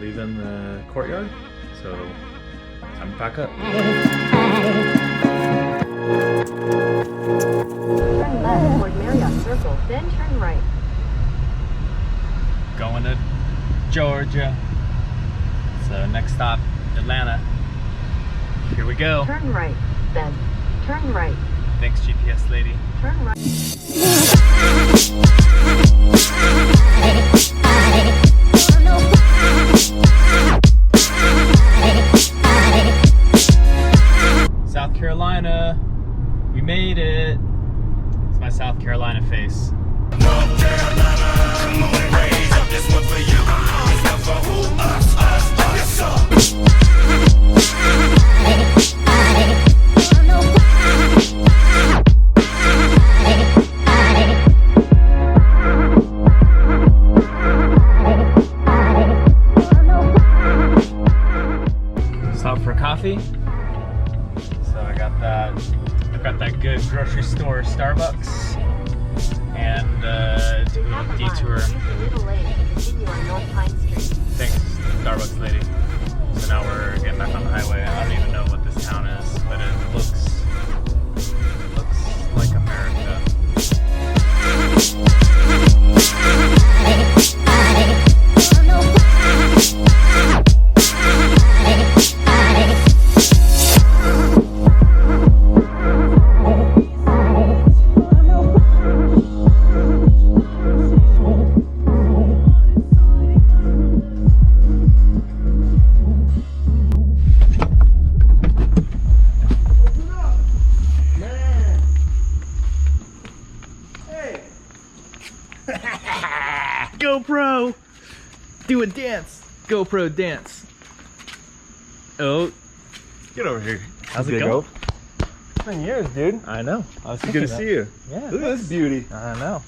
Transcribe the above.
leaving the courtyard, so time to pack up. Turn left toward Marriott Circle, then turn right. Going to Georgia. So next stop, Atlanta. Here we go. Turn right, then turn right. Thanks, GPS lady. Turn right. South Carolina, we made it. It's my South Carolina face. North Carolina, come on and raise up this one for you. This one for who? Us. Yes, sir. Stop for coffee. So I got that. I've got that good grocery store Starbucks, and do a little detour. Thanks, Starbucks lady. So now we're getting back on the highway. I don't even know what this town is, but it looks like America. GoPro! Do a dance! GoPro dance! Oh, get over here. How's it going? It's been years, dude. I know. It's thinking good to that. see you. Yeah. Look at this beauty. I know.